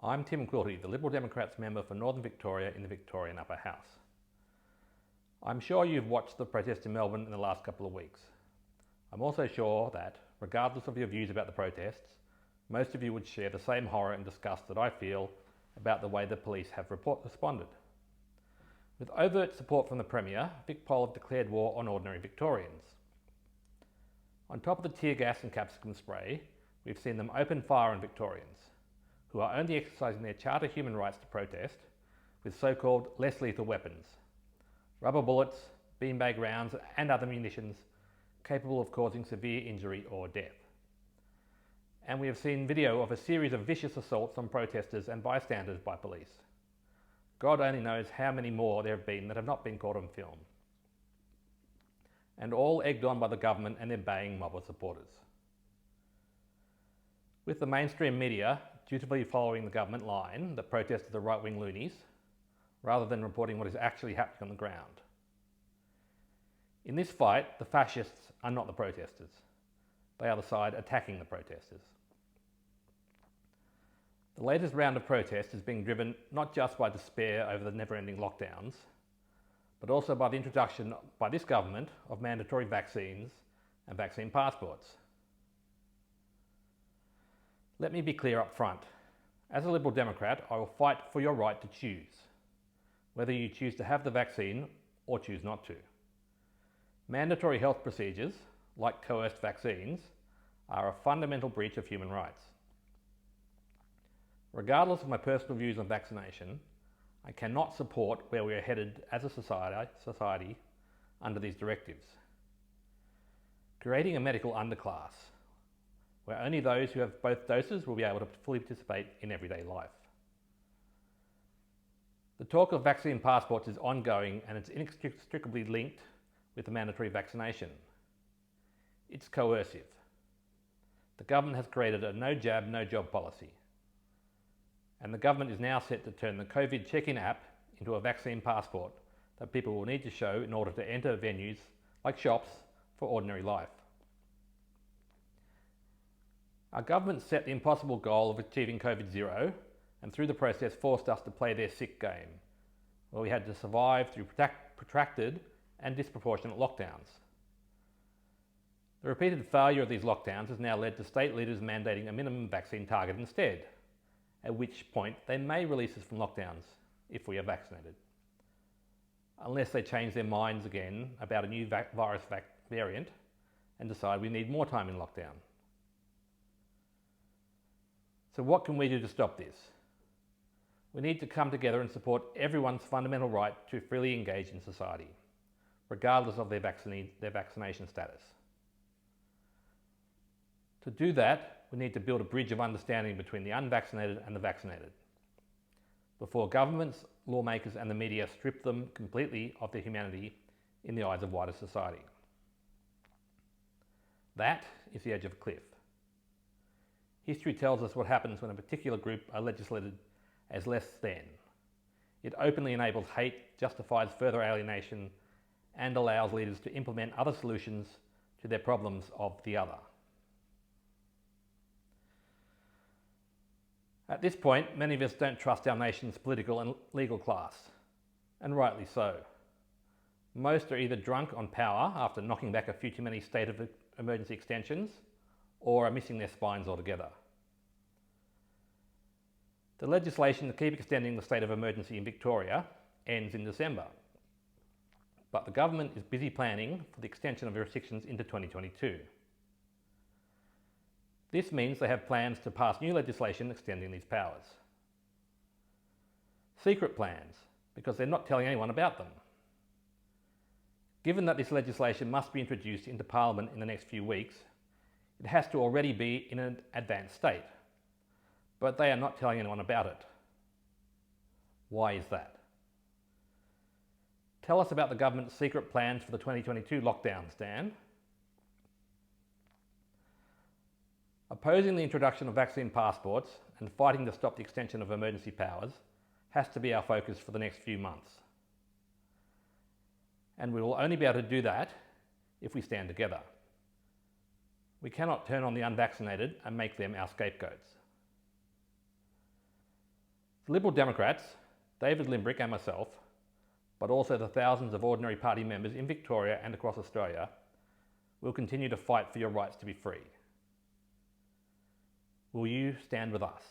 I'm Tim Quilty, the Liberal Democrats member for Northern Victoria in the Victorian Upper House. I'm sure you've watched the protests in Melbourne in the last couple of weeks. I'm also sure that, regardless of your views about the protests, most of you would share the same horror and disgust that I feel about the way the police have responded. With overt support from the Premier, VicPol have declared war on ordinary Victorians. On top of the tear gas and capsicum spray, we've seen them open fire on Victorians, who are only exercising their charter human rights to protest with so-called less lethal weapons, rubber bullets, beanbag rounds and other munitions capable of causing severe injury or death. And we have seen video of a series of vicious assaults on protesters and bystanders by police. God only knows how many more there have been that have not been caught on film. And all egged on by the government and their baying mob of supporters. With the mainstream media dutifully following the government line that protesters are right-wing loonies, rather than reporting what is actually happening on the ground. In this fight, the fascists are not the protesters. They are the side attacking the protesters. The latest round of protests is being driven not just by despair over the never-ending lockdowns, but also by the introduction by this government of mandatory vaccines and vaccine passports. Let me be clear up front. As a Liberal Democrat, I will fight for your right to choose, whether you choose to have the vaccine or choose not to. Mandatory health procedures, like coerced vaccines, are a fundamental breach of human rights. Regardless of my personal views on vaccination, I cannot support where we are headed as a society under these directives. Creating a medical underclass, where only those who have both doses will be able to fully participate in everyday life. The talk of vaccine passports is ongoing and it's inextricably linked with the mandatory vaccination. It's coercive. The government has created a no jab, no job policy. And the government is now set to turn the COVID check-in app into a vaccine passport that people will need to show in order to enter venues like shops for ordinary life. Our government set the impossible goal of achieving COVID-0 and through the process forced us to play their sick game, where we had to survive through protracted and disproportionate lockdowns. The repeated failure of these lockdowns has now led to state leaders mandating a minimum vaccine target instead, at which point they may release us from lockdowns if we are vaccinated. Unless they change their minds again about a new virus variant and decide we need more time in lockdown. So what can we do to stop this? We need to come together and support everyone's fundamental right to freely engage in society, regardless of their vaccination status. To do that, we need to build a bridge of understanding between the unvaccinated and the vaccinated, before governments, lawmakers and the media strip them completely of their humanity in the eyes of wider society. That is the edge of a cliff. History tells us what happens when a particular group are legislated as less than. It openly enables hate, justifies further alienation, and allows leaders to implement other solutions to their problems of the other. At this point, many of us don't trust our nation's political and legal class, and rightly so. Most are either drunk on power after knocking back a few too many state of emergency extensions, or are missing their spines altogether. The legislation to keep extending the state of emergency in Victoria ends in December, but the government is busy planning for the extension of restrictions into 2022. This means they have plans to pass new legislation extending these powers. Secret plans, because they're not telling anyone about them. Given that this legislation must be introduced into Parliament in the next few weeks, it has to already be in an advanced state, but they are not telling anyone about it. Why is that? Tell us about the government's secret plans for the 2022 lockdowns, Dan. Opposing the introduction of vaccine passports and fighting to stop the extension of emergency powers has to be our focus for the next few months. And we will only be able to do that if we stand together. We cannot turn on the unvaccinated and make them our scapegoats. The Liberal Democrats, David Limbrick and myself, but also the thousands of ordinary party members in Victoria and across Australia, will continue to fight for your rights to be free. Will you stand with us?